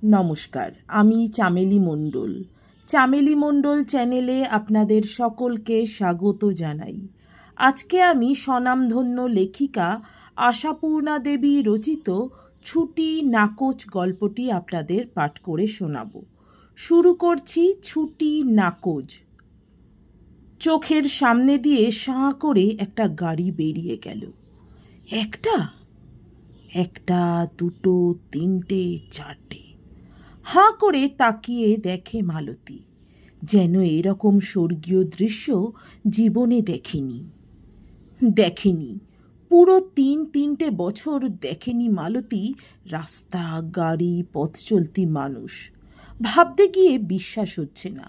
নমস্কার, আমি চামেলি মণ্ডল। চামেলি মণ্ডল চ্যানেলে আপনাদের সকলকে স্বাগত জানাই। আজকে আমি স্বনামধন্য লেখিকা আশাপূর্ণা দেবী রচিত ছুটি নাকচ গল্পটি আপনাদের পাঠ করে শোনাব। শুরু করছি ছুটি নাকচ। চোখের সামনে দিয়ে সাঁ করে একটা গাড়ি বেরিয়ে গেল। একটা, দুটো, তিনটে, চারটে। হাঁ করে তাকিয়ে দেখে মালতী, যেন এরকম স্বর্গীয় দৃশ্য জীবনে দেখেনি। পুরো তিনটে বছর দেখেনি মালতী রাস্তা, গাড়ি, পথ চলতি মানুষ। ভাবতে গিয়ে বিশ্বাস হচ্ছে না।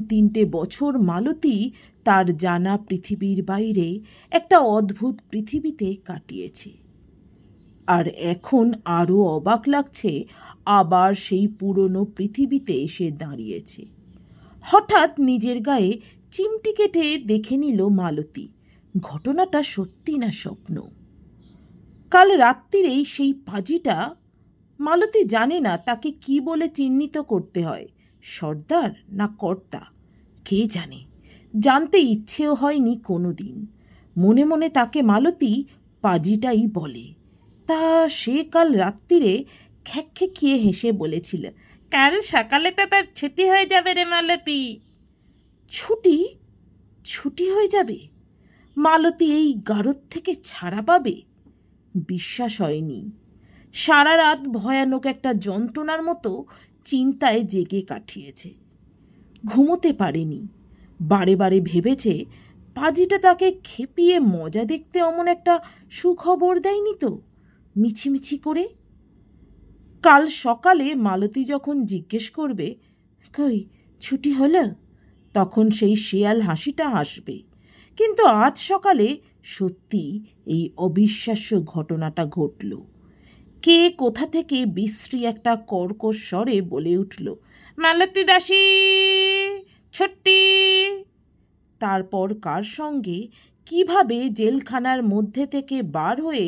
তিনটে বছর মালতী তার জানা পৃথিবীর বাইরে একটা অদ্ভুত পৃথিবীতে কাটিয়েছে। আর এখন আরও অবাক লাগছে, আবার সেই পুরনো পৃথিবীতে এসে দাঁড়িয়েছে। হঠাৎ নিজের গায়ে চিমটি কেটে দেখে নিল মালতী, ঘটনাটা সত্যি না স্বপ্ন। কাল রাত্রিরেই সেই পাজিটা, মালতী জানে না তাকে কি বলে চিহ্নিত করতে হয়, সর্দার না কর্তা, কে জানে, জানতে ইচ্ছেও হয়নি কোনোদিন। মনে মনে তাকে মালতী পাজিটাই বলে। তা সে কাল রাত্রিরে খ্যাঁকিয়ে হেসে বলেছিল, কাল সকালে তো তার ছুটি হয়ে যাবে রে মালতী। ছুটি হয়ে যাবে? মালতী এই গারদ থেকে ছাড়া পাবে? বিশ্বাস হয়নি। সারা রাত ভয়ানক একটা যন্ত্রণার মতো চিন্তায় জেগে কাটিয়েছে। ঘুমোতে পারেনি। বারে ভেবেছে পাজিটা তাকে খেপিয়ে মজা দেখতে অমন একটা সুখবর দেয়নি তো মিছিমিছি করে। কাল সকালে মালতী যখন জিজ্ঞেস করবে, কই ছুটি হলো, তখন সেই শেয়াল হাসিটা হাসবে। কিন্তু আজ সকালে সত্যি এই অবিশ্বাস্য ঘটনাটা ঘটল। কে কোথা থেকে বিশ্রী একটা কর্কশ স্বরে বলে উঠল, মালতী দাসী ছুটি। তারপর কার সঙ্গে কিভাবে জেলখানার মধ্যে থেকে বার হয়ে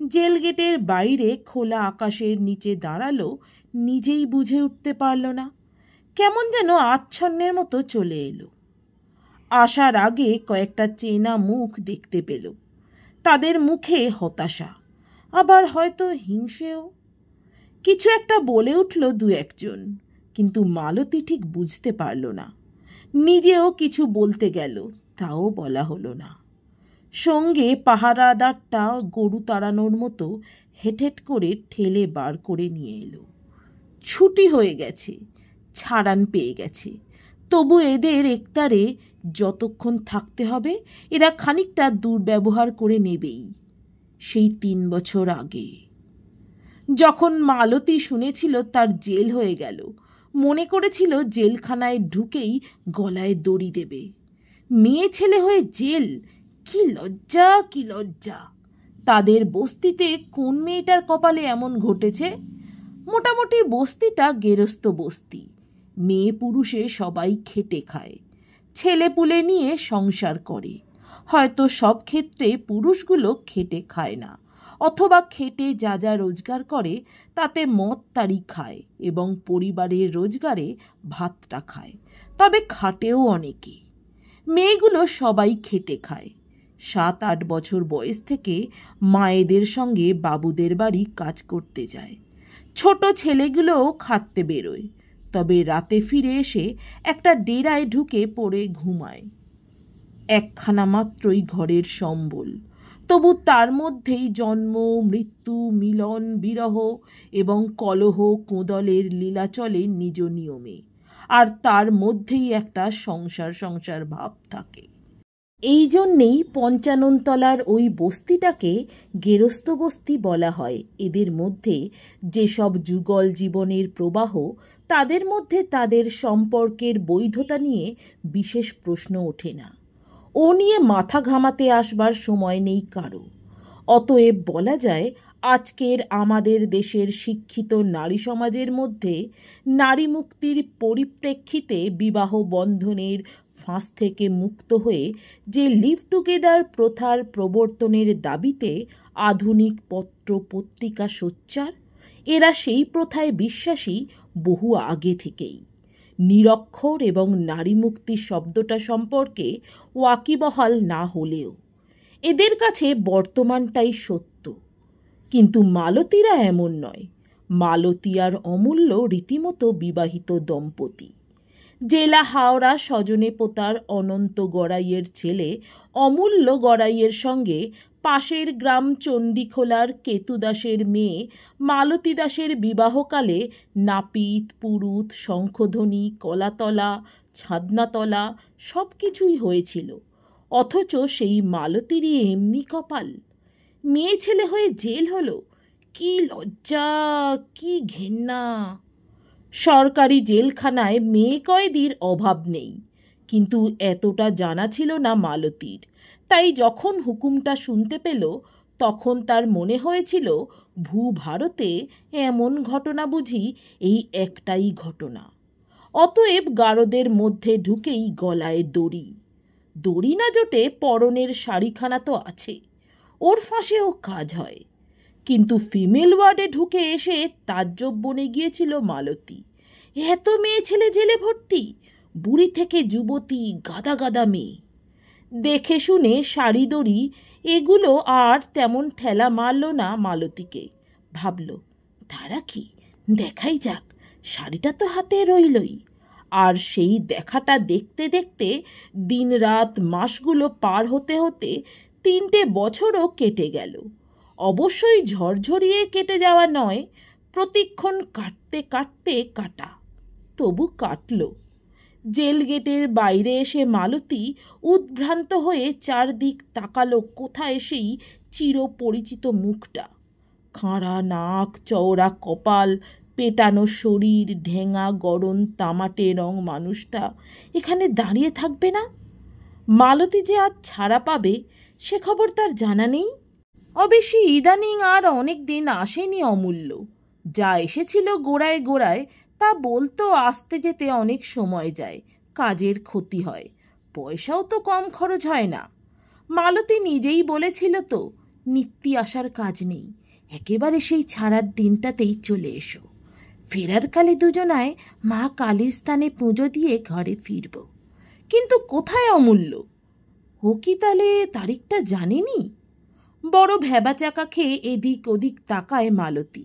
জেল গেটের বাইরে খোলা আকাশের নিচে দাঁড়ালো, নিজেই বুঝে উঠতে পারল না। কেমন যেন আচ্ছন্নের মতো চলে এলো। আসার আগে কয়েকটা চেনা মুখ দেখতে পেল। তাদের মুখে হতাশা, আবার হয়তো হিংসেও। কিছু একটা বলে উঠল দু একজন, কিন্তু মালতী ঠিক বুঝতে পারল না। নিজেও কিছু বলতে গেল, তাও বলা হলো না। সঙ্গে পাহারাদারটা গরু তাড়ানোর মতো হেঁট করে ঠেলে বার করে নিয়ে এলো। ছুটি হয়ে গেছে, ছাড়ান পেয়ে গেছে। তবু এদের একতারে যতক্ষণ থাকতে হবে এরা খানিকটা দুর্ব্যবহার করে নেবেই। সেই 3 বছর আগে যখন মালতী শুনেছিল তার জেল হয়ে গেল, মনে করেছিল জেলখানায় ঢুকেই গলায় দড়ি দেবে। মেয়ে ছেলে হয়ে জেল, কি লজ্জা। তাদের বস্তিতে কোন মেয়েটার কপালে এমন ঘটেছে? মোটামুটি বস্তিটা গেরস্ত বস্তি। মেয়ে পুরুষে সবাই খেটে খায়, ছেলে পুলে নিয়ে সংসার করে। হয়তো সব ক্ষেত্রে পুরুষগুলো খেটে খায় না, অথবা খেটে যা রোজগার করে তাতে মদ তাড়ি খায় এবং পরিবারের রোজগারে ভাতটা খায়। তবে খাটেও অনেকে। মেয়েগুলো সবাই খেটে খায়। 7-8 বছর বয়স থেকে মায়েদের সঙ্গে বাবুদের বাড়ি কাজ করতে যায়। ছোট ছেলেগুলোও খাটতে বেরোয়, তবে রাতে ফিরে এসে একটা ডেরায় ঢুকে পড়ে ঘুমায়। একখানা মাত্রই ঘরের সম্বল, তবু তার মধ্যেই জন্ম, মৃত্যু, মিলন, বিরহ এবং কলহ কোঁদলের লীলা চলে নিজ নিয়মে। আর তার মধ্যেই একটা সংসার ভাব থাকে। এই জন্যেই 55 তলার ওই বস্তিটাকে গেরস্ত বস্তি বলা হয়। এদের মধ্যে যেসব যুগল জীবনের প্রবাহ, তাদের মধ্যে তাদের সম্পর্কের বৈধতা নিয়ে বিশেষ প্রশ্ন ওঠে না। ও নিয়ে মাথা ঘামাতে আসবার সময় নেই কারো। অতএব বলা যায়, আজকের আমাদের দেশের শিক্ষিত নারী সমাজের মধ্যে নারী মুক্তির পরিপ্রেক্ষিতে বিবাহ বন্ধনের ফাঁস থেকে মুক্ত হয়ে যে লিভ টুগেদার প্রথার প্রবর্তনের দাবিতে আধুনিক পত্র পত্রিকা সোচ্চার, এরা সেই প্রথায় বিশ্বাসী বহু আগে থেকেই। নিরক্ষর এবং নারী মুক্তি শব্দটা সম্পর্কে ওয়াকিবহাল না হলেও এদের কাছে বর্তমানটাই সত্য। কিন্তু মালতীরা এমন নয়। মালতী আর অমূল্য রীতিমতো বিবাহিত দম্পতি। জেলা হাওড়া সজনে পোতার অনন্ত গড়াইয়ের ছেলে অমূল্য গড়াইয়ের সঙ্গে পাশের গ্রাম চণ্ডীখোলার কেতু দাসের মেয়ে মালতী দাসের বিবাহকালে নাপিত, পুরুত, শঙ্খধ্বনি, কলাতলা, ছাদনাতলা সব কিছুই হয়েছিল। অথচ সেই মালতীরই এমনি কপাল। মেয়ে ছেলে হয়ে জেল হলো। কি লজ্জা, কি ঘেন্না! সরকারি জেলখানায় মেয়ে কয়েদির অভাব নেই, কিন্তু এতটা জানা ছিল না মালতীর। তাই যখন হুকুমটা শুনতে পেল তখন তার মনে হয়েছিল ভূভারতে এমন ঘটনা বুঝি এই একটাই ঘটনা। অতএব গারদের মধ্যে ঢুকেই গলায় দড়ি। দড়ি না জোটে পরনের শাড়িখানা তো আছে, ওর ফাঁসেও কাজ হয়। কিন্তু ফিমেল ওয়ার্ডে ঢুকে এসে তাজ্জব বনে গিয়েছিল মালতী। এত মেয়ে ছেলে জেলে ভর্তি, বুড়ি থেকে যুবতী, গাদা গাদা মেয়ে। দেখে শুনে শাড়ি দড়ি এগুলো আর তেমন ঠেলা মারল না মালতীকে। ভাবল, ধারা কি, দেখাই যাক, শাড়িটা তো হাতে রইলই। আর সেই দেখাটা দেখতে দেখতে দিন রাত মাসগুলো পার হতে হতে 3টে বছরও কেটে গেল। অবশ্যই ঝরঝরিয়ে কেটে যাওয়া নয়, প্রতিক্ষণ কাটতে কাটতে কাটা। তবু কাটল। জেল গেটের বাইরে এসে মালতী উদ্ভ্রান্ত হয়ে চারদিক তাকালো কোথায় সেই চিরপরিচিত মুখটা। খাঁড়া নাক, চওড়া কপাল, পেটানো শরীর, ঢেঙা গড়ন তামাটে রং মানুষটা এখানে দাঁড়িয়ে থাকবে না? মালতী যে আজ ছাড়া পাবে সে খবর তার জানা নেই। অবশ্যি ইদানিং আর অনেক দিন আসেনি অমূল্য। যা এসেছিল গোড়ায় গোড়ায় তা বলতো আসতে যেতে অনেক সময় যায়, কাজের ক্ষতি হয়, পয়সাও তো কম খরচ হয় না। মালতী নিজেই বলেছিল তো, নিত্যি আসার কাজ নেই, একেবারে সেই ছাড়ার দিনটাতেই চলে এসো। ফেরার কালে দুজনায় মা কালীর স্থানে পুজো দিয়ে ঘরে ফিরব। কিন্তু কোথায় অমূল্য? ও কি তাহলে তারিখটা জানেনি? বড় ভ্যাবাচাকা খেয়ে এদিক ওদিক তাকায় মালতী।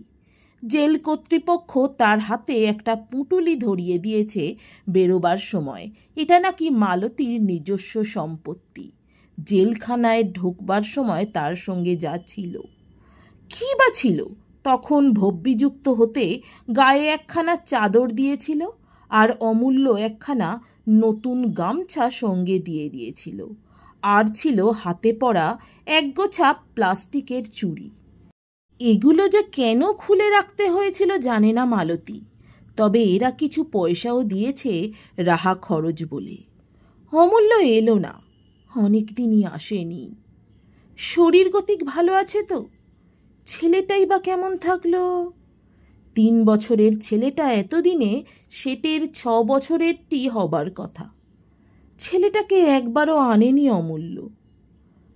জেল কর্তৃপক্ষ তার হাতে একটা পুঁটুলি ধরিয়ে দিয়েছে বেরোবার সময়। এটা নাকি মালতীর নিজস্ব সম্পত্তি। জেলখানায় ঢুকবার সময় তার সঙ্গে যা ছিল, কি বা ছিল, তখন ভব্যিযুক্ত হতে গায়ে একখানা চাদর দিয়েছিল আর অমূল্য একখানা নতুন গামছা সঙ্গে দিয়ে দিয়েছিল। আর ছিল হাতে পরা একগোছা প্লাস্টিকের চুড়ি। এগুলো যে কেন খুলে রাখতে হয়েছিল জানে না মালতী, তবে এরা কিছু পয়সাও দিয়েছে রাহা খরচ বলে। অমূল্য এলো না, অনেকদিনই আসেনি। শরীর গতিক ভালো আছে তো? ছেলেটাই বা কেমন থাকলো? 3 বছরের ছেলেটা এতদিনে সেটের 6 বছরেরটি হবার কথা। ছেলেটাকে একবারও আনেনি অমূল্য।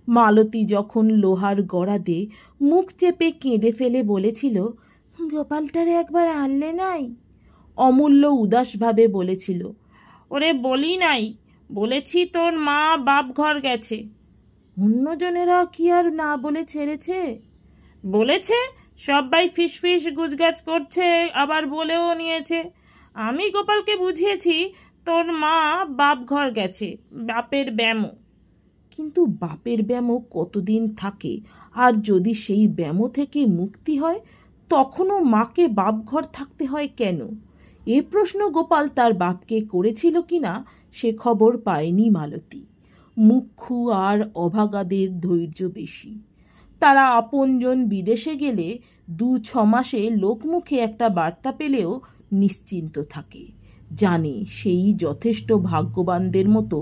মালতী যখন লোহার গড়াদে মুখ চেপে কেঁদে ফেলে বলেছিল, গোপালটারে একবার আনলে নাই? অমূল্য উদাসভাবে বলেছিল, ওরে বলি নাই, বলেছি তোর মা বাপ ঘর গেছে। অন্যজনেরা কি আর না বলে ছেড়েছে? বলেছে, সবাই ফিস ফিস গুজগাছ করছে, আবার বলেও নিয়েছে। আমি গোপালকে বুঝিয়েছি তোর মা বাপ ঘর গেছে, বাপের ব্যামো। কিন্তু বাপের ব্যামো কতদিন থাকে? আর যদি সেই ব্যামো থেকে মুক্তি হয় তখনও মাকে বাপঘর থাকতে হয় কেন? এ প্রশ্ন গোপাল তার বাপকে করেছিল কিনা সে খবর পায়নি মালতী। মুখ্যু আর অভাগাদের ধৈর্য বেশি। তারা আপনজন বিদেশে গেলে 2-6 মাসে লোকমুখে একটা বার্তা পেলেও নিশ্চিন্ত থাকে। জানে সেই যথেষ্ট ভাগ্যবানদের মতো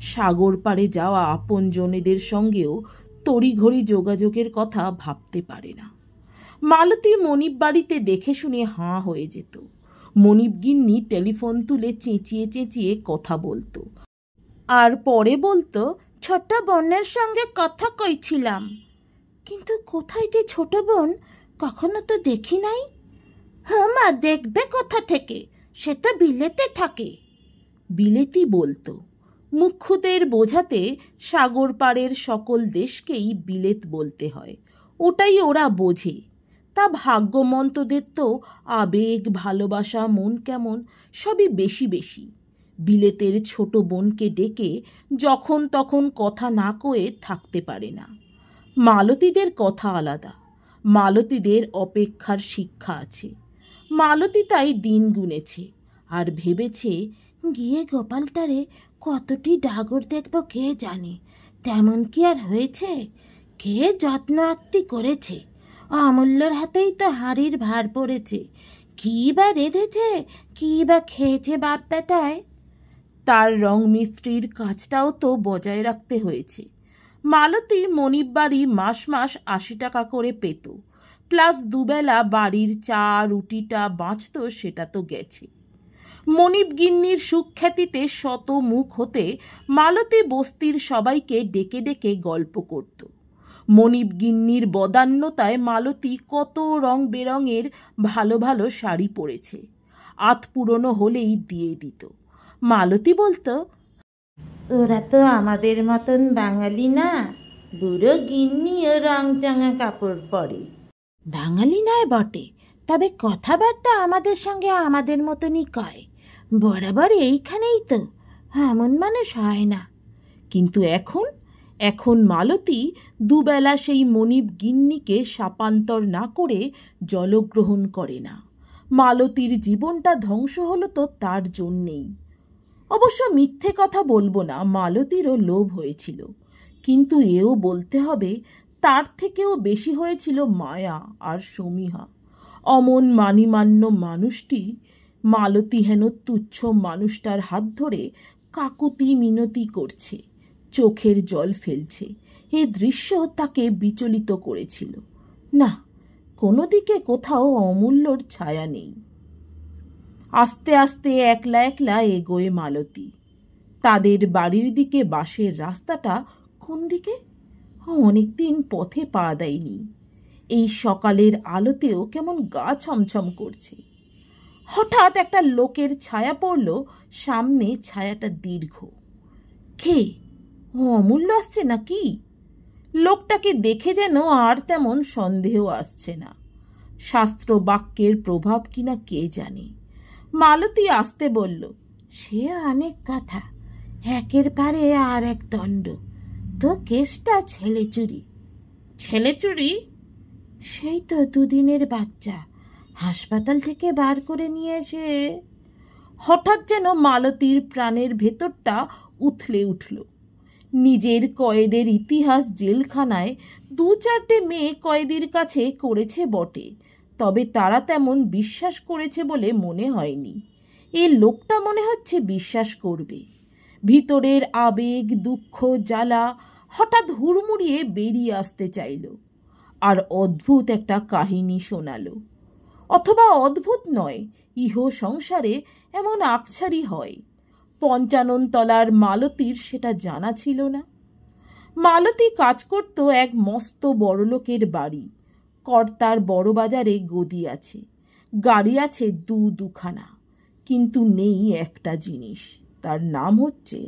সাগর পাড়ে যাওয়া আপনজনেদের সঙ্গেও তড়িঘড়ি যোগাযোগের কথা ভাবতে পারে না। মালতী মনিব বাড়িতে দেখে শুনে হাঁ হয়ে যেত। মনিব গিন্নি টেলিফোন তুলে চেঁচিয়ে চেঁচিয়ে কথা বলতো, আর পরে বলতো, ছোট বোনের সঙ্গে কথা কইছিলাম। কিন্তু কোথায় যে ছোট বোন, কখনো তো দেখি নাই। হ্যাঁ মা, দেখবে কোথা থেকে, সে তো বিলেতে থাকে। বিলেতি বলতো। মুখ্যদের বোঝাতে সাগর পাড়ের সকল দেশকেই বিলেত বলতে হয়, ওটাই ওরা বোঝে। তা ভাগ্যমন্তদের তো আবেগ, ভালোবাসা, মন কেমন সবই বেশি বেশি। বিলেতের ছোট বোনকে ডেকে যখন তখন কথা না কয়ে থাকতে পারে না। মালতীদের কথা আলাদা, মালতীদের অপেক্ষার শিক্ষা আছে। মালতী তাই দিন গুনেছে আর ভেবেছে, গিয়ে গোপালটারে কতটি ডাগর দেখব কে জানে, তেমন কি আর হয়েছে, কে যত্ন আত্তি করেছে, অমূল্যর হাতেই তো হাড়ির ভার পড়েছে, কি বা রেঁধেছে, কি বা খেয়েছে বাপ বেটায়। তার রং মিস্ত্রির কাজটাও তো বজায় রাখতে হয়েছে। মালতী মনিব বাড়ি মাস মাস ৮০ টাকা করে পেত, প্লাস দুবেলা বাড়ির চা রুটিটা বাঁচত, সেটা তো গেছে। মনিব গিন্নির সুখ্যাতিতে শত মুখ হতে মালতী বস্তির সবাইকে ডেকে ডেকে গল্প করত। মনিব গিন্নির বদান্যতায় মালতী কত রং বেরঙের ভালো ভালো শাড়ি পরেছে, আত পুরনো হলেই দিয়ে দিত। মালতী বলতো, ওরা তো আমাদের মতন বাঙালি না, বুড়ো গিন্নিও রংচঙা কাপড় পরে। বাঙালি নয় বটে, তবে কথাবার্তা আমাদের সঙ্গে আমাদের মতনই কয়, বরাবর এইখানেই তো, এমন মানুষ হয় না। কিন্তু এখন এখন মালতী দুবেলা সেই মনিব গিন্নিকে শাপান্তর না করে জলগ্রহণ করে না। মালতীর জীবনটা ধ্বংস হলো তো তার জন্যেই। অবশ্য মিথ্যে কথা বলবো না, মালতীরও লোভ হয়েছিল, কিন্তু এও বলতে হবে তার থেকেও বেশি হয়েছিল মায়া আর সমীহা। অমন মানিমান্য মানুষটি মালতী হেন তুচ্ছ মানুষটার হাত ধরে কাকুতি মিনতি করছে, চোখের জল ফেলছে, এ দৃশ্য তাকে বিচলিত করেছিল। না, কোনো দিকে কোথাও অমূল্যর ছায়া নেই। আস্তে আস্তে একলা একলা এগোয় মালতী। তাদের বাড়ির দিকে বাঁশের রাস্তাটা কোন দিকে অনেকদিন পথে পা দেয়নি। এই সকালের আলোতেও কেমন গা ছমছম করছে। হঠাৎ একটা লোকের ছায়া পড়ল সামনে, ছায়াটা দীর্ঘ। কে? অমূল্য আসছে নাকি? লোকটাকে দেখে যেন আর তেমন সন্দেহ আসছে না। শাস্ত্র বাক্যের প্রভাব কিনা কে জানে। মালতী আসতে বলল, সে অনেক কথা, একের পারে আর এক দণ্ড, তো কেসটা ছেলে চুরি। ছেলে চুরি? সেই তো দুদিনের বাচ্চা হাসপাতাল থেকে বার করে নিয়ে এসে। হঠাৎ যেন মালতীর প্রাণের ভেতরটা উথলে উঠল। নিজের কয়েদের ইতিহাস জেলখানায় ২-৪টে মেয়ে কয়েদির কাছে করেছে বটে, তবে তারা তেমন বিশ্বাস করেছে বলে মনে হয়নি। এ লোকটা মনে হচ্ছে বিশ্বাস করবে। ভিতরের আবেগ, দুঃখ, জ্বালা হঠাৎ হুড়মুড়িয়ে বেরিয়ে আসতে চাইল, আর অদ্ভুত একটা কাহিনী শোনালো। অথবা অদ্ভুত নয়, ইহ সংসারে এমন আকছারি হয়। ৫৫ তলার মালতীর সেটা জানা ছিল না। মালতী কাজ করত এক মস্ত বড়লোকের বাড়ি। কর্তার বড় বাজারে গদি আছে, গাড়ি আছে দুখানা, কিন্তু নেই একটা জিনিস, তার নাম হচ্ছে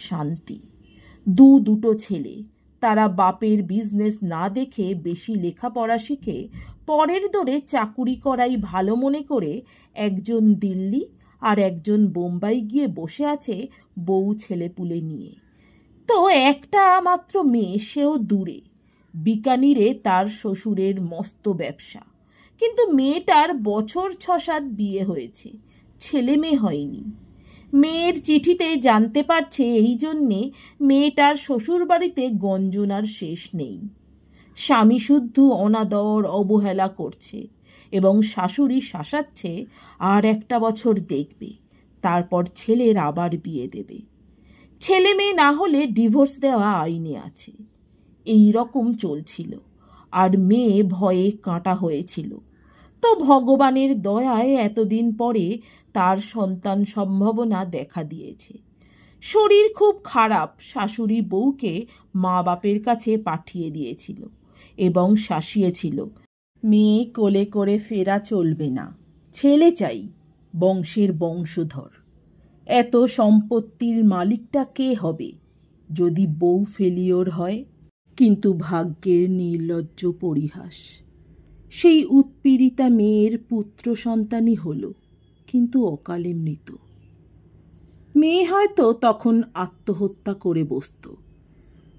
শান্তি। দুটো ছেলে, তারা বাপের বিজনেস না দেখে বেশি লেখাপড়া শিখে পরের দরে চাকুরি করাই ভালো মনে করে একজন দিল্লি আর একজন বোম্বাই গিয়ে বসে আছে বউ ছেলেপুলে নিয়ে। তো একটা মাত্র মেয়ে, সেও দূরে, বিকানিরে তার শ্বশুরের মস্ত ব্যবসা। কিন্তু মেয়েটার বছর ৬-৭ বিয়ে হয়েছে, ছেলে মেয়ে হয়নি। মেয়ের চিঠিতে জানতে পারছে এই জন্যে মেয়েটার শ্বশুর বাড়িতে গঞ্জনার শেষ নেই। স্বামী শুদ্ধ অনাদর অবহেলা করছে এবং শাশুড়ি শাসাচ্ছে আর একটা বছর দেখবে, তারপর ছেলের আবার বিয়ে দেবে। ছেলে মেয়ে না হলে ডিভোর্স দেওয়া আইনে আছে। এই রকম চলছিল, আর মেয়ে ভয়ে কাঁটা হয়েছিল। তো ভগবানের দয়ায় এতদিন পরে তার সন্তান সম্ভাবনা দেখা দিয়েছে। শরীর খুব খারাপ, শাশুড়ি বউকে মা বাপের কাছে পাঠিয়ে দিয়েছিল এবং শাসিয়েছিল, মেয়ে কোলে করে ফেরা চলবে না, ছেলে চাই, বংশের বংশধর। এত সম্পত্তির মালিকটা কে হবে যদি বউ ফেলিওর হয়? কিন্তু ভাগ্যের নির্লজ্জ পরিহাস, সেই উৎপীড়িতা মেয়ের পুত্র সন্তানই হল, কিন্তু অকালে মৃত। মেয়ে হয়তো তখন আত্মহত্যা করে বসত,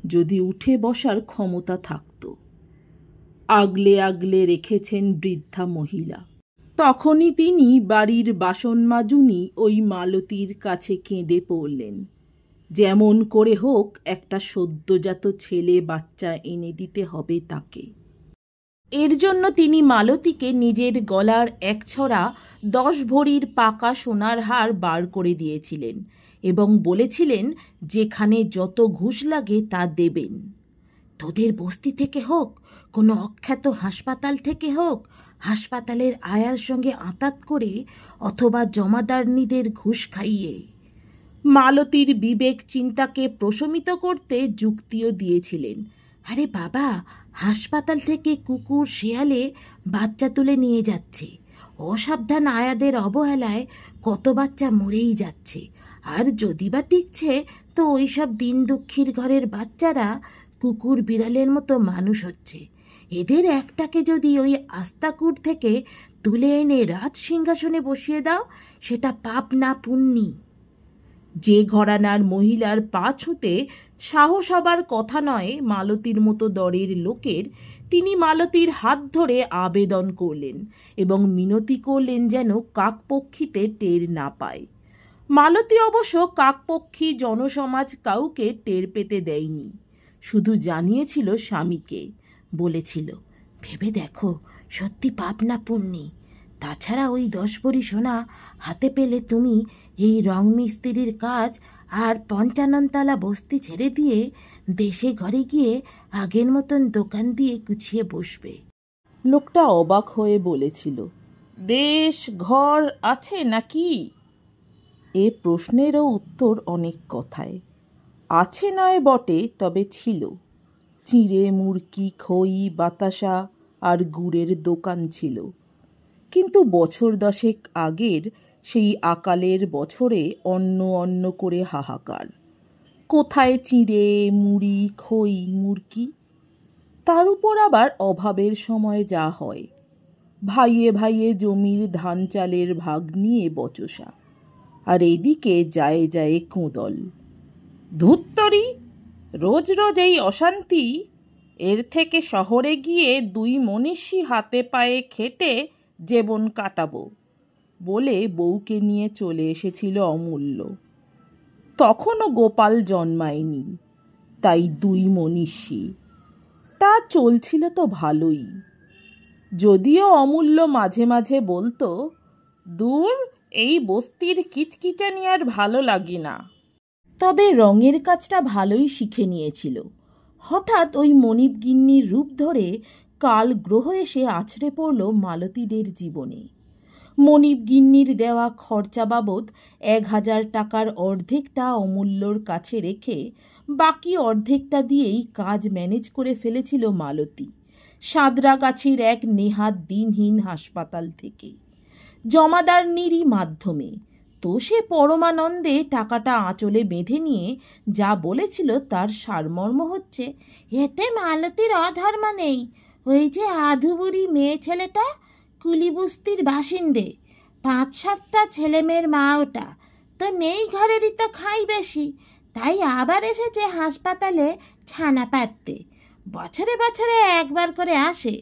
যদি উঠে বসার ক্ষমতা থাকত। আগলে আগলে রেখেছেন বৃদ্ধা মহিলা। তখনই তিনি বাড়ির বাসন মাজুনি ওই মালতীর কাছে কেঁদে পড়লেন, যেমন করে হোক একটা সদ্যজাত ছেলে বাচ্চা এনে দিতে হবে তাকে। এর জন্য তিনি মালতীকে নিজের গলার এক ছড়া 10 ভরির পাকা সোনার হার বার করে দিয়েছিলেন এবং বলেছিলেন, যেখানে যত ঘুষ লাগে তা দেবেন। তোদের বস্তি থেকে হোক, কোনো অখ্যাত হাসপাতাল থেকে হোক, হাসপাতালের আয়ার সঙ্গে আঁতাত করে, অথবা জমাদারনীদের ঘুষ খাইয়ে। মালতীর বিবেক চিন্তাকে প্রশমিত করতে যুক্তিও দিয়েছিলেন। আরে বাবা, হাসপাতাল থেকে কুকুর শিয়ালে বাচ্চা তুলে নিয়ে যাচ্ছে, অসাবধান আয়াদের অবহেলায় কত বাচ্চা মরেই যাচ্ছে। আর যদি বা টিকছে, তো ওইসব দিন দুঃখীর ঘরের বাচ্চারা কুকুর বিড়ালের মতো মানুষ হচ্ছে। এদের একটাকে যদি ওই আস্তাকুর থেকে তুলে এনে রাজ সিংহাসনে বসিয়ে দাও, সেটা পাপ না পুণ্যি। যে ঘরানার মহিলার পা ছুঁতে সাহস হবার কথা নয় মালতীর মতো দরের লোকের, তিনি মালতীর হাত ধরে আবেদন করলেন এবং মিনতি করলেন যেন কাকপক্ষীতে টের না পায়। মালতী অবশ্য কাকপক্ষী জনসমাজ কাউকে টের পেতে দেয়নি, শুধু জানিয়েছিল স্বামীকে। বলেছিল, ভেবে দেখো, সত্যি পাপ না পুণ্যি। তাছাড়া ওই 10 ভরি সোনা হাতে পেলে তুমি এই রং মিস্ত্রির কাজ আর 55 বস্তি ছেড়ে দিয়ে দেশে ঘরে গিয়ে আগের মতন দোকান দিয়ে গুছিয়ে বসবে। লোকটা অবাক হয়ে বলেছিল, দেশ ঘর আছে নাকি? এ প্রশ্নেরও উত্তর অনেক কথায়। আছে নয় বটে, তবে ছিল। চিঁড়ে, মুরকি, খই, বাতাসা আর গুড়ের দোকান ছিল। কিন্তু বছর 10 আগের সেই আকালের বছরে অন্ন করে হাহাকার। কোথায় চিঁড়ে, মুড়ি, খই, মুরকি? তার উপর আবার অভাবের সময় যা হয়, ভাইয়ে ভাইয়ে জমির ধান চালের ভাগ নিয়ে বচসা, আর এদিকে যায় যায় কোঁদল। ধুত্তরি, রোজ রোজ এই অশান্তি, এর থেকে শহরে গিয়ে 2 মনীষী হাতে পায়ে খেটে জীবন কাটাবো বলে বউকে নিয়ে চলে এসেছিল অমূল্য। তখনও গোপাল জন্মায়নি, তাই 2 মনীষী। তা চলছিল তো ভালোই, যদিও অমূল্য মাঝে মাঝে বলতো, দূর, এই বস্তির কিচকিচানি আর ভালো লাগে না। তবে রঙের কাজটা ভালোই শিখে নিয়েছিল। হঠাৎ ওই মনিব গিন্নির রূপ ধরে কাল গ্রহ এসে আছড়ে পড়ল মালতীদের জীবনে। মনিব গিন্নির দেওয়া খরচা বাবদ 1000 টাকার অর্ধেকটা অমূল্যর কাছে রেখে বাকি অর্ধেকটা দিয়েই কাজ ম্যানেজ করে ফেলেছিল মালতী, সাঁতরাগাছির এক নেহাত দিনহীন হাসপাতাল থেকে, জমাদারনিরই মাধ্যমে। তো সে পরমানন্দে টাকাটা আঁচলে বেঁধে নিয়ে যা বলেছিল তার সারমর্ম হচ্ছে, এতে মালতীর অধর্ম নেই। ওই যে আধুবুড়ি মেয়ে ছেলেটা কুলিবস্তির বাসিন্দে, 5-7টা ছেলে মেয়ের মা, ওটা তো নেই ঘরেরই তো খাই বেশি, তাই আবার এসেছে হাসপাতালে ছানা পারতে। বছরে বছরে একবার করে আসে,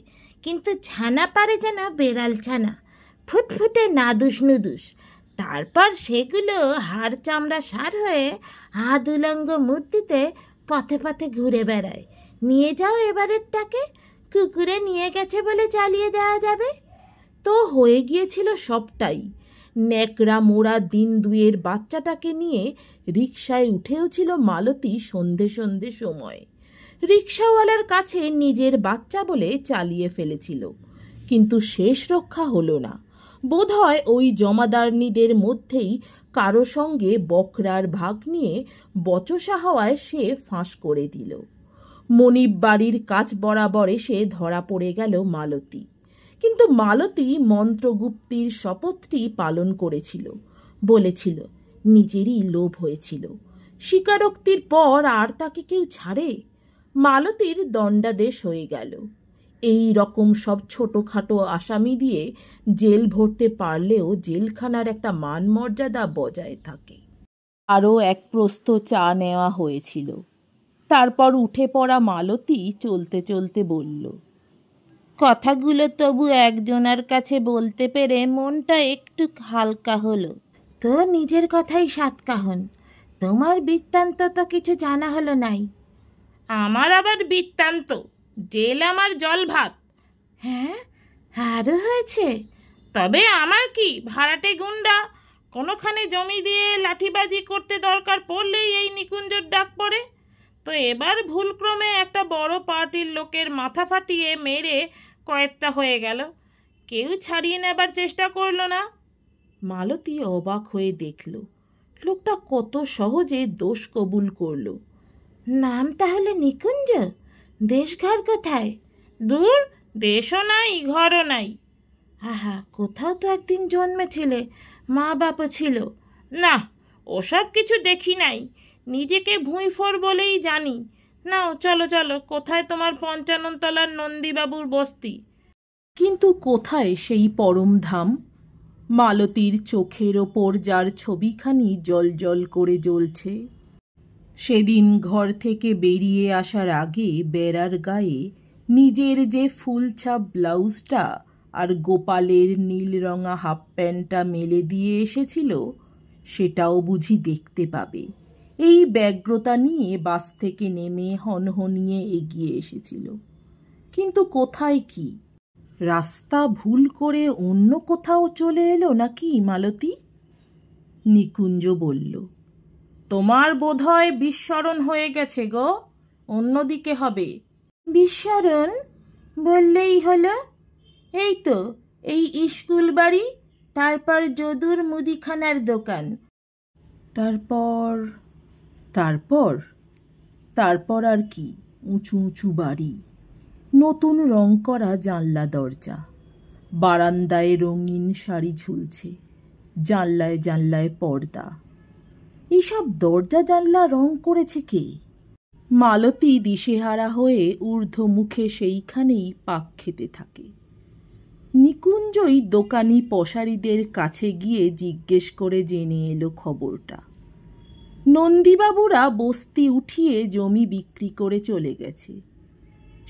কিন্তু ছানা পারে যেন বেড়াল ছানা, ফুটফুটে নাদুস নুদুস। তারপর সেগুলো হাড় চামড়া সার হয়ে আধুলঙ্গ মূর্তিতে পথে পথে ঘুরে বেড়ায়। নিয়ে যাও এবারেরটাকে, কুকুরে নিয়ে গেছে বলে চালিয়ে দেওয়া যাবে। তো হয়ে গিয়েছিল সবটাই। ন্যাকড়া মোড়া দিন 2-এর বাচ্চাটাকে নিয়ে রিকশায় উঠেও ছিল মালতী সন্ধে সন্ধে সময়। রিকশাওয়ালার কাছে নিজের বাচ্চা বলে চালিয়ে ফেলেছিল, কিন্তু শেষ রক্ষা হলো না। বোধহয় ওই জমাদারনিদের মধ্যেই কারো সঙ্গে বকরার ভাগ নিয়ে বচসা হওয়ায় সে ফাঁস করে দিল। মনিব বাড়ির কাছ বরাবর এসে ধরা পড়ে গেল মালতী। কিন্তু মালতী মন্ত্রগুপ্তির শপথটি পালন করেছিল, বলেছিল নিজেরই লোভ হয়েছিল। স্বীকারোক্তির পর আর তাকে কেউ ছাড়ে? মালতীর দণ্ডাদেশ হয়ে গেল। এই রকম সব ছোটোখাটো আসামি দিয়ে জেল ভরতে পারলেও জেলখানার একটা মান মর্যাদা বজায় থাকে। আরও এক প্রস্থ চা নেওয়া হয়েছিল। তারপর উঠে পড়া মালতী চলতে চলতে বলল, কথাগুলো তবু একজনের কাছে বলতে পেরে মনটা একটু হালকা হলো। তো নিজের কথাই সাতকাহন, তোমার বৃত্তান্ত তো কিছু জানা হলো নাই। আমার আবার বৃত্তান্ত? জেল আমার জল ভাত। হ্যাঁ, আরও হয়েছে? তবে আমার কি, ভাড়াটে গুন্ডা, কোনোখানে জমি দিয়ে লাঠিবাজি করতে দরকার পড়লেই এই নিকুঞ্জর ডাক পড়ে। তো এবার ভুলক্রমে একটা বড় পার্টির লোকের মাথা ফাটিয়ে মেরে কয়েকটা হয়ে গেল, কেউ ছাড়িয়ে নেবার চেষ্টা করলো না। মালতী অবাক হয়ে দেখল লোকটা কত সহজে দোষ কবুল করল। নাম তাহলে নিকুঞ্জ? দেশ ঘর কোথায়? দূর, দেশও নাই ঘরও নাই। আহা, কোথাও তো একদিন জন্মেছিলে, মা বাবা ছিল। না, ওসব কিছু দেখি নাই, নিজেকে ভুঁইফোর বলেই জানি। নাও চলো চলো, কোথায় তোমার ৫৫ তলার নন্দীবাবুর বস্তি? কিন্তু কোথায় সেই পরম ধাম? মালতীর চোখের ওপর যার ছবিখানি জল করে জ্বলছে। সেদিন ঘর থেকে বেরিয়ে আসার আগে বেড়ার গায়ে নিজের যে ফুলছাপ ব্লাউজটা আর গোপালের নীল রঙা হাফ প্যান্টটা মেলে দিয়ে এসেছিল, সেটাও বুঝি দেখতে পাবে। এই ব্যগ্রতা নিয়ে বাস থেকে নেমে হনহনিয়ে এগিয়ে এসেছিল। কিন্তু কোথায় কি? রাস্তা ভুল করে অন্য কোথাও চলে এলো নাকি মালতী? নিকুঞ্জ বলল, তোমার বোধহয় বিস্মরণ হয়ে গেছে গো, অন্যদিকে হবে। বিস্মরণ বললেই হলো। এই তো, এই স্কুল বাড়ি, তারপর যদুর মুদিখানার দোকান, তারপর তারপর তারপর আর কি? উঁচু উঁচু বাড়ি, নতুন রং করা জানলা দরজা, বারান্দায় রঙিন শাড়ি ঝুলছে, জানলায় জানলায় পর্দা। এইসব দরজা জানলা রং করেছে কে? মালতী দিশেহারা হয়ে ঊর্ধ্বমুখে সেইখানেই পাক খেতে থাকে। নিকুঞ্জই দোকানি পশারিদের কাছে গিয়ে জিজ্ঞেস করে জেনে এলো খবরটা। নন্দীবাবুরা বস্তি উঠিয়ে জমি বিক্রি করে চলে গেছে,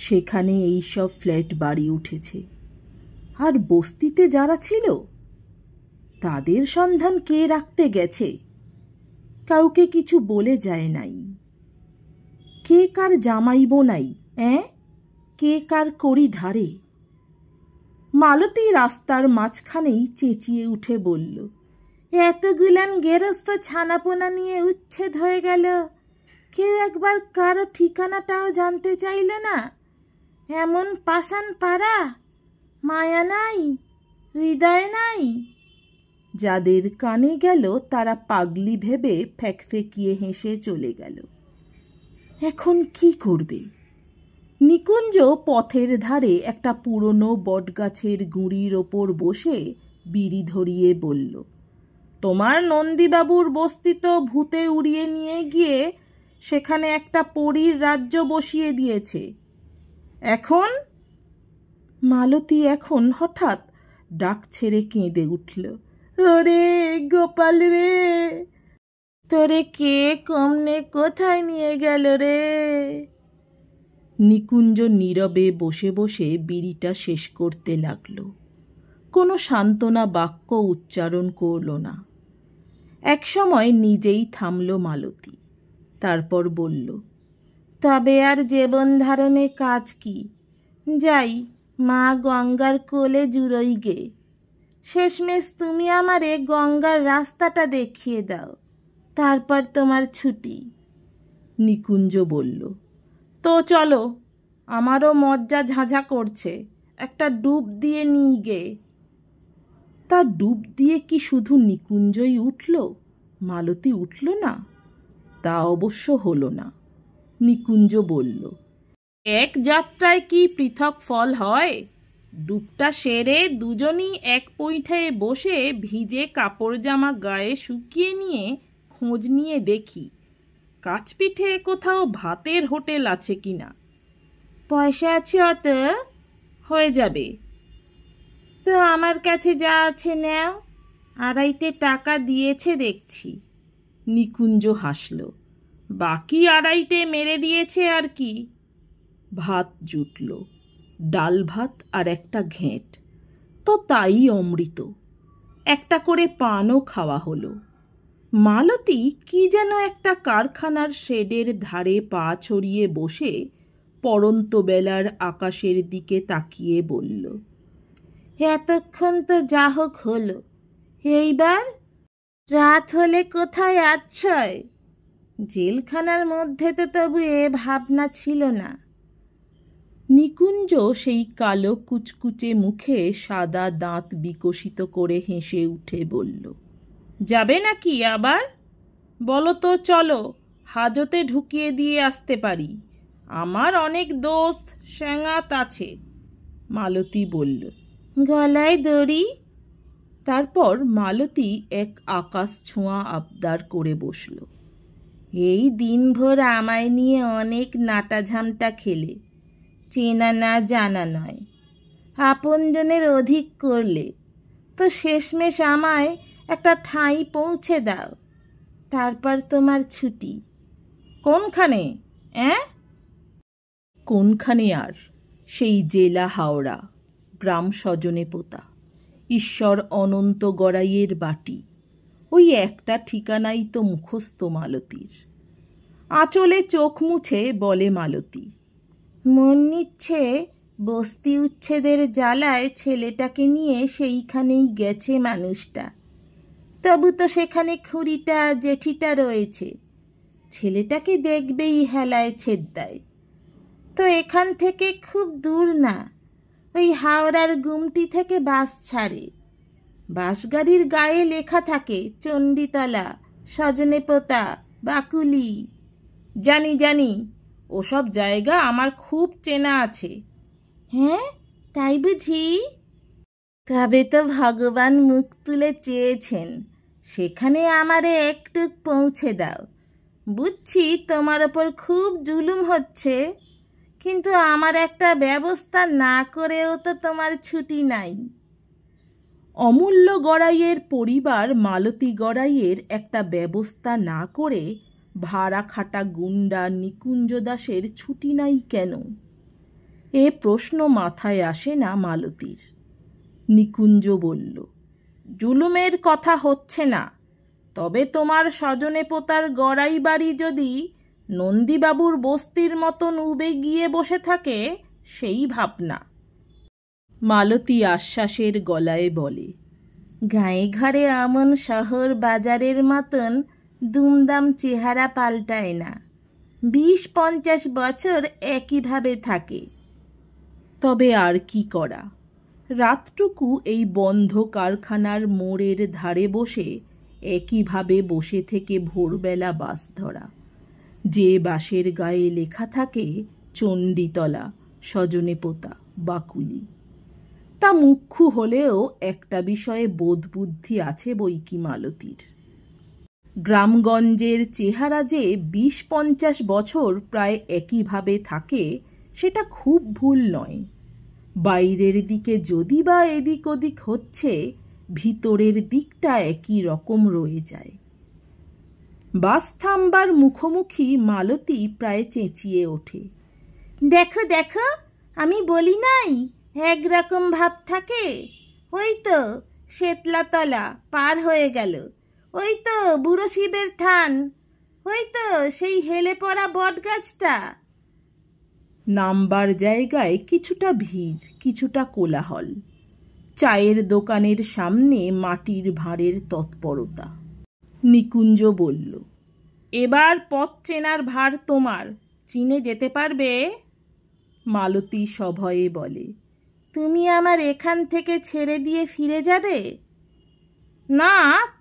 সেখানে এইসব ফ্ল্যাট বাড়ি উঠেছে। আর বস্তিতে যারা ছিল তাদের সন্ধান কে রাখতে গেছে? কাউকে কিছু বলে যায় নাই। কে কার জামাই বোনাই, কে কার কড়ি ধারে? মালতী রাস্তার মাঝখানেই চেঁচিয়ে উঠে বলল, এতগুলান গেরস্ত ছানাপোনা নিয়ে উচ্ছেদ হয়ে গেল, কেউ একবার কারো ঠিকানাটাও জানতে চাইল না। এমন পাষাণ পাড়া, মায়া নাই, হৃদয় নাই। যাদের কানে গেল তারা পাগলি ভেবে ফ্যাকফেকিয়ে হেসে চলে গেল। এখন কি করবে? নিকুঞ্জ পথের ধারে একটা পুরনো বটগাছের গুঁড়ির ওপর বসে বিড়ি ধরিয়ে বলল, তোমার নন্দীবাবুর বস্তি তো ভূতে উড়িয়ে নিয়ে গিয়ে সেখানে একটা পরীর রাজ্য বসিয়ে দিয়েছে। এখন? মালতী এখন হঠাৎ ডাক ছেড়ে কেঁদে উঠল, ওরে গোপাল রে, তোরে কে কমনে কোথায় নিয়ে গেল রে? নিকুঞ্জ নীরবে বসে বসে বিড়িটা শেষ করতে লাগল। কোনো সান্ত্বনা বাক্য উচ্চারণ করল না। একসময় নিজেই থামল মালতী। তারপর বলল, তবে আর জীবন ধারণে কাজ কি? যাই, মা গঙ্গার কোলে জুড়োই গে। শেষমেশ তুমি আমারে গঙ্গার রাস্তাটা দেখিয়ে দাও, তারপর তোমার ছুটি। নিকুঞ্জ বলল, তো চলো, আমারও মজ্জা ঝাঁঝা করছে, একটা ডুব দিয়ে নিই গে। তা ডুব দিয়ে কি শুধু নিকুঞ্জই উঠল, মালতী উঠল না? তা অবশ্য হলো না। নিকুঞ্জ বলল, এক যাত্রায় কি পৃথক ফল হয়? ডুবটা সেরে দুজনই এক পৈঠায় বসে ভিজে কাপড় জামা গায়ে শুকিয়ে নিয়ে খোঁজ নিয়ে দেখি কাছপিঠে কোথাও ভাতের হোটেল আছে কিনা। পয়সা আছে অত? হয়ে যাবে। তো আমার কাছে যা আছে নাও, 2.5 টাকা দিয়েছে দেখছি। নিকুঞ্জ হাসল। বাকি 2.5 মেরে দিয়েছে আর কি। ভাত জুটল, ডাল ভাত আর একটা ঘেঁট, তো তাই অমৃত। একটা করে পানও খাওয়া হলো। মালতী কি যেন একটা কারখানার শেডের ধারে পা ছড়িয়ে বসে পড়ন্ত বেলার আকাশের দিকে তাকিয়ে বলল, এতক্ষণ তো যা হোক হলো, এইবার রাত হলে কোথায় আচ্ছয়? জেলখানার মধ্যে তো তবু এ ভাবনা ছিল না। নিকুঞ্জ সেই কালো কুচকুচে মুখে সাদা দাঁত বিকশিত করে হেসে উঠে বলল, যাবে নাকি আবার? বলো তো, চলো, হাজতে ঢুকিয়ে দিয়ে আসতে পারি। আমার অনেক দোস্ত স্যাঙাত আছে। মালতী বলল, গলায় দড়ি? তারপর মালতী এক আকাশ ছোঁয়া আবদার করে বসল, এই দিনভর আমায় নিয়ে অনেক নাটাঝামটা খেলে, চেনা না জানা নয়, আপনজনের অধিক করলে, তো শেষমেশ আমায় একটা ঠাঁই পৌঁছে দাও, তারপর তোমার ছুটি। কোনখানে? কোনখানে আর? সেই জেলা হাওড়া, গ্রাম সজনে পোতা, ঈশ্বর অনন্ত গড়াইয়ের বাটি। ওই একটা ঠিকানাই তো মুখস্থ মালতীর। আঁচলে চোখ মুছে বলে মালতী, মন নিচ্ছে বস্তি উচ্ছেদের জ্বালায় ছেলেটাকে নিয়ে সেইখানেই গেছে মানুষটা। তবু তো সেখানে খুড়িটা জেঠিটা রয়েছে, ছেলেটাকে দেখবেই হেলায় ছেদ্দায়। তো এখান থেকে খুব দূর না, ওই হাওড়ার গুমটি থেকে বাস ছাড়ে। বাসগাড়ির গায়ে লেখা থাকে চণ্ডীতলা, সজনেপোতা, বাকুলি। জানি জানি, ওসব জায়গা আমার খুব চেনা আছে। হ্যাঁ, তাই বুঝি? তবে তো ভগবান মুখ তুলে চেয়েছেন সেখানে আমারে একটু পৌঁছে দাও। বুঝছি তোমার ওপর খুব জুলুম হচ্ছে, কিন্তু আমার একটা ব্যবস্থা না করেও তো তোমার ছুটি নাই। অমূল্য গড়াইয়ের পরিবার মালতী গড়াইয়ের একটা ব্যবস্থা না করে ভাড়া খাটা গুন্ডা নিকুঞ্জ দাসের ছুটি নাই কেন? এ প্রশ্ন মাথায় আসে না মালতীর। নিকুঞ্জ বলল, জুলুমের কথা হচ্ছে না, তবে তোমার সজনে পোতার গড়াই বাড়ি যদি নন্দীবাবুর বস্তির মতন উবে গিয়ে বসে থাকে, সেই ভাবনা। মালতী আশ্বাসের গলায় বলে, গায়ে ঘরে অমন শহর বাজারের মতন দুমদাম চেহারা পাল্টায় না, 20-50 বছর একইভাবে থাকে। তবে আর কি করা, রাতটুকু এই বন্ধ কারখানার মোড়ের ধারে বসে একইভাবে বসে থেকে ভোরবেলা বাস ধরা, যে বাসের গায়ে লেখা থাকে চণ্ডীতলা, সজনেপোতা, বাকুলি। তা মুখ্য হলেও একটা বিষয়ে বোধবুদ্ধি আছে বৈকি মালতীর। গ্রামগঞ্জের চেহারা যে 20-50 বছর প্রায় একইভাবে থাকে, সেটা খুব ভুল নয়। বাইরের দিকে যদি বা এদিক ওদিক হচ্ছে, ভিতরের দিকটা একই রকম রয়ে যায়। বাস থামবার মুখোমুখি মালতী প্রায় চেঁচিয়ে ওঠে, দেখো দেখো, আমি বলি নাই একরকম ভাব থাকে। ওই তো শেতলাতলা পার হয়ে গেল, ওই তো বুড়ো শিবের থান, ওই তো সেই হেলে পড়া বট গাছটা। নামবার জায়গায় কিছুটা ভিড়, কিছুটা কোলাহল। চায়ের দোকানের সামনে মাটির ভাঁড়ের তৎপরতা। নিকুঞ্জ বলল, এবার পথ চেনার ভার তোমার, চিনে যেতে পারবে? মালতী সভয়ে বলে, তুমি আমার এখান থেকে ছেড়ে দিয়ে ফিরে যাবে? না,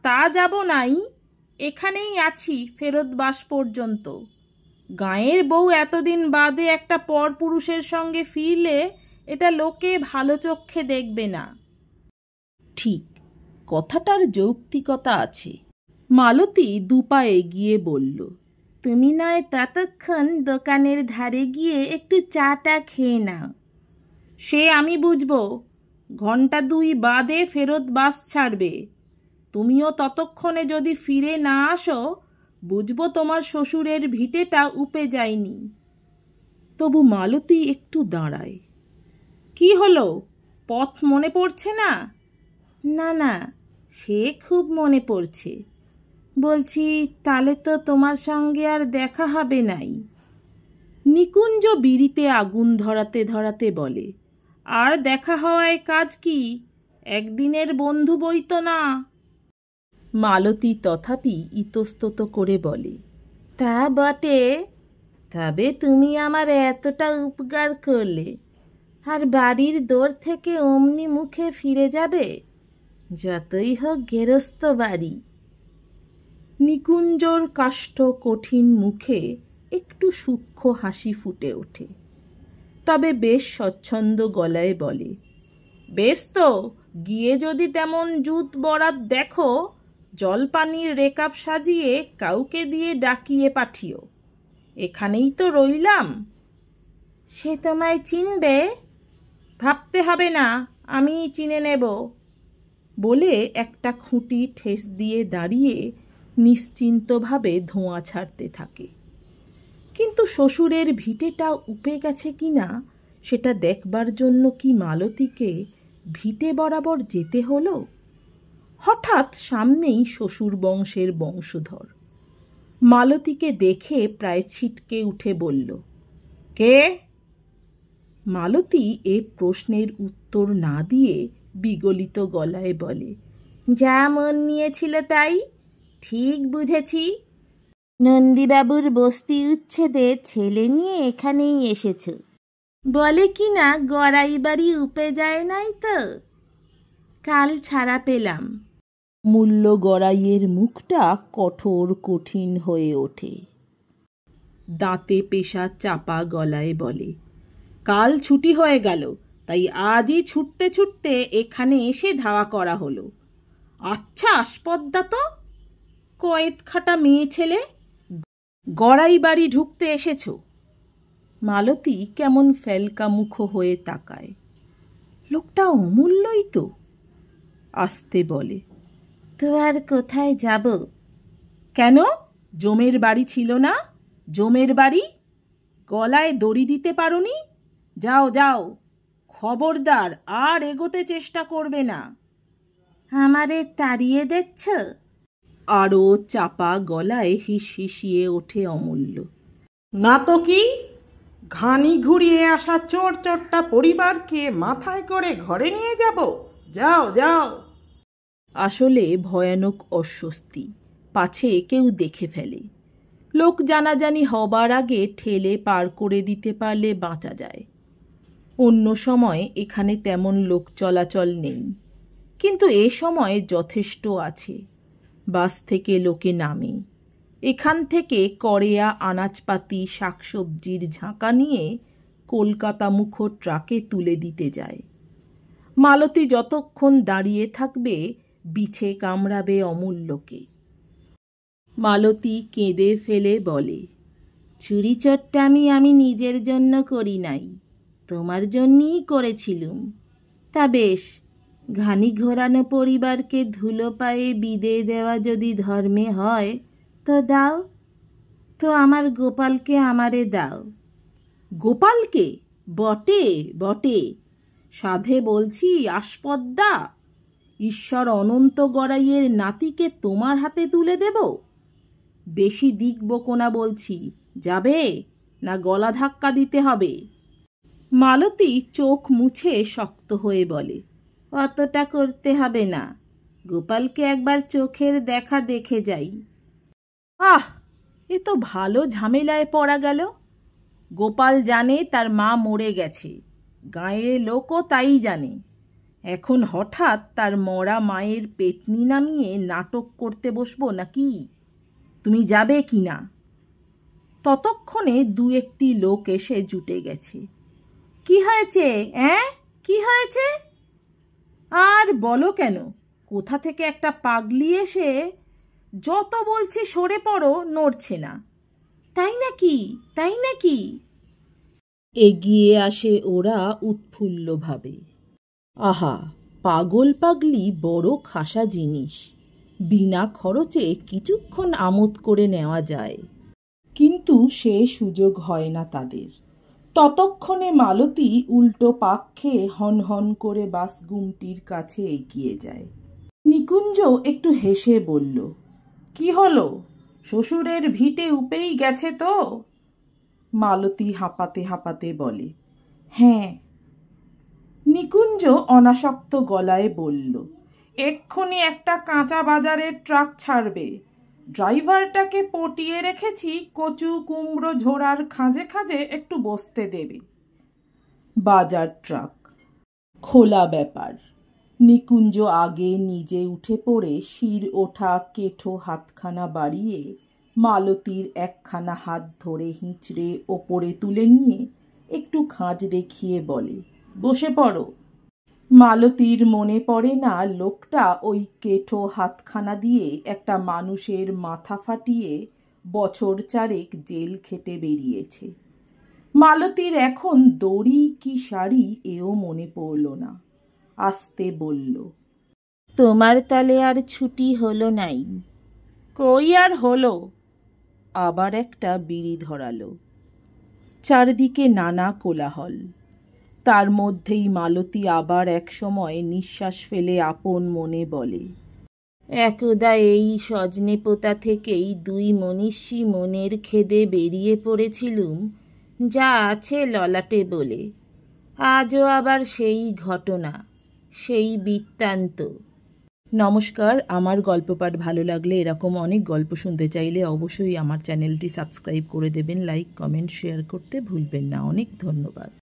তা যাব নাই, এখানেই আছি ফেরত বাস পর্যন্ত। গাঁয়ের বউ এতদিন বাদে একটা পরপুরুষের সঙ্গে ফিরলে এটা লোকে ভালো চোখে দেখবে না। ঠিক, কথাটার যৌক্তিকতা আছে। মালতী দুপা এগিয়ে বলল, তুমি নয় ততক্ষণ দোকানের ধারে গিয়ে একটু চাটা খেয়ে নাও। সে আমি বুঝবো, ঘন্টা 2 বাদে ফেরত বাস ছাড়বে। তুমিও ততক্ষণে যদি ফিরে না আসো, বুঝবো তোমার শ্বশুরের ভিটেটা উপে যায়নি। তবু মালতী একটু দাঁড়ায়। কি হলো, পথ মনে পড়ছে না? না না, সে খুব মনে পড়ছে। বলছি, তাহলে তো তোমার সঙ্গে আর দেখা হবে নাই। নিকুঞ্জ বিড়িতে আগুন ধরাতে ধরাতে বলে, আর দেখা হওয়ায় কাজ কি? একদিনের বন্ধু বই তো না। মালতী তথাপি ইতস্তত করে বলে, তা বটে, তবে তুমি আমার এতটা উপকার করলে, আর বাড়ির দোর থেকে অমনি মুখে ফিরে যাবে? যতই হোক গেরস্ত বাড়ি। নিকুঞ্জর কাষ্ঠ কঠিন মুখে একটু সূক্ষ্ম হাসি ফুটে ওঠে, তবে বেশ স্বচ্ছন্দ গলায় বলে, বেশ তো, গিয়ে যদি তেমন জুত বরাত দেখো, জলপানির রেকাব সাজিয়ে কাউকে দিয়ে ডাকিয়ে পাঠিও। এখানেই তো রইলাম। সে তোমায় চিনবে? ভাবতে হবে না, আমি চিনে নেব। বলে একটা খুঁটি ঠেস দিয়ে দাঁড়িয়ে নিশ্চিন্তভাবে ধোঁয়া ছাড়তে থাকে। কিন্তু শ্বশুরের ভিটেটা উপে গেছে কিনা সেটা দেখবার জন্য কি মালতীকে ভিটে বরাবর যেতে হলো? হঠাৎ সামনেই শ্বশুর বংশের বংশধর মালতীকে দেখে প্রায় ছিটকে উঠে বলল, কে? মালতী এ প্রশ্নের উত্তর না দিয়ে বিগলিত গলায় বলে, যা মন নিয়েছিল তাই, ঠিক বুঝেছি। নন্দীবাবুর বস্তি উচ্ছেদে ছেলে নিয়ে এখানেই এসেছ। বলে কি না গড়াই বাড়ি উপে যায় নাই তো? কাল ছাড়া পেলাম। মূল্য গড়াইয়ের মুখটা কঠোর কঠিন হয়ে ওঠে। দাঁতে পেশা চাপা গলায় বলে, কাল ছুটি হয়ে গেল, তাই আজই ছুটতে ছুটতে এখানে এসে ধাওয়া করা হলো। আচ্ছা আসপদ্দা তো, কয়েত খাটা মেয়ে ছেলে, গড়াই বাড়ি ঢুকতে এসেছ? মালতী কেমন ফেলকা মুখ হয়ে তাকায়। লোকটা অমূল্যই তো। আস্তে বলে, তো আর কোথায় যাব? কেন, জমের বাড়ি ছিল না? জমের বাড়ি গলায় দড়ি দিতে পারোনি? যাও যাও, খবরদার আর এগোতে চেষ্টা করবে না। আমারে তাড়িয়ে দিচ্ছ? আরও চাপা গলায় হিসহিসিয়ে ওঠে অমূল্য। না তো কি, ঘানি ঘুরিয়ে আসা চোর চোরটা পরিবারকে মাথায় করে ঘরে নিয়ে যাব? যাও যাও। আসলে ভয়ানক অস্বস্তি, পাছে কেউ দেখে ফেলে। লোক জানাজানি হবার আগে ঠেলে পার করে দিতে পারলে বাঁচা যায়। অন্য সময় এখানে তেমন লোক চলাচল নেই, কিন্তু এ সময় যথেষ্ট আছে। বাস থেকে লোকে নামে, এখান থেকে করেয়া আনাজপাতি শাকসবজির ঝাঁকা নিয়ে কলকাতা মুখো ট্রাকে তুলে দিতে যায়। মালতী যতক্ষণ দাঁড়িয়ে থাকবে বিছে কামড়াবে অমূল্যকে। মালতী কেঁদে ফেলে বলে, চুরি চট্টামি আমি নিজের জন্য করি নাই, তোমার জন্যই করেছিলুম। তা বেশ, ঘানি ঘোরানো পরিবারকে ধুলো পায়ে বিদে দেওয়া যদি ধর্মে হয় তো দাও, তো আমার গোপালকে আমারে দাও। গোপালকে? বটে বটে, সাধে বলছি আসপদ্দা, ঈশ্বর অনন্ত গড়াইয়ের নাতিকে তোমার হাতে তুলে দেব? বেশি দিক বকোনা বলছি, যাবে না গলা ধাক্কা দিতে হবে? মালতী চোখ মুছে শক্ত হয়ে বলে, অতটা করতে হবে না, গোপালকে একবার চোখের দেখা দেখে যাই। আহ, এ তো ভালো ঝামেলায় পড়া গেল। গোপাল জানে তার মা মরে গেছে, গাঁয়ের লোকও তাই জানে। এখন হঠাৎ তার মরা মায়ের পেতনি নামিয়ে নাটক করতে বসবো নাকি? তুমি যাবে কি না? ততক্ষণে 2-1টি লোক এসে জুটে গেছে। কি হয়েছে? কি হয়েছে? আর বলো কেন, কোথা থেকে একটা পাগলি এসে যত বলছে সরে পড়ো, নড়ছে না। তাই নাকি? তাই নাকি? এগিয়ে আসে ওরা উৎফুল্লভাবে। আহা, পাগল পাগলি বড় খাসা জিনিস, বিনা খরচে কিছুক্ষণ আমোদ করে নেওয়া যায়। কিন্তু সে সুযোগ হয় না তাদের। ততক্ষণে মালতী উল্টো পাক খেয়ে হন হন করে বাসগুমটির কাছে এগিয়ে যায়। নিকুঞ্জ একটু হেসে বলল, কি হলো, শ্বশুরের ভিটে উপেই গেছে তো? মালতী হাঁপাতে হাঁপাতে বলে, হ্যাঁ। নিকুঞ্জ অনাসক্ত গলায় বলল, এক্ষুনি একটা কাঁচা বাজারের ট্রাক ছাড়বে। ড্রাইভারটাকে পটিয়ে রেখেছি, কচু কুমড়ো ঝোড়ার খাঁজে খাঁজে একটু বসতে দেবে। বাজার ট্রাক, খোলা ব্যাপার। নিকুঞ্জ আগে নিজে উঠে পড়ে শির ওঠা কেঠো হাতখানা বাড়িয়ে মালতীর একখানা হাত ধরে হিঁচড়ে ওপরে তুলে নিয়ে একটু খাঁজ দেখিয়ে বলে, বসে পড়ো। মালতীর মনে পড়ে না লোকটা ওই কেঠো হাতখানা দিয়ে একটা মানুষের মাথা ফাটিয়ে বছর চারেক জেল খেটে বেরিয়েছে। মালতীর এখন দড়ি কি শাড়ি এও মনে পড়ল না। আস্তে বলল, তোমার তালে আর ছুটি হলো নাই? কই আর হলো। আবার একটা বিড়ি ধরালো। চারদিকে নানা কোলাহল। তার মধ্যেই মালতী আবার এক সময় নিঃশ্বাস ফেলে আপন মনে বলে, একদা এই সজনে পোতা থেকেই দুই মনীষী মনের খেদে বেরিয়ে পড়েছিলুম যা আছে ললাটে বলে। আজও আবার সেই ঘটনা, সেই বৃত্তান্ত। নমস্কার, আমার গল্প পাঠ ভালো লাগলে, এরকম অনেক গল্প শুনতে চাইলে অবশ্যই আমার চ্যানেলটি সাবস্ক্রাইব করে দেবেন। লাইক কমেন্ট শেয়ার করতে ভুলবেন না। অনেক ধন্যবাদ।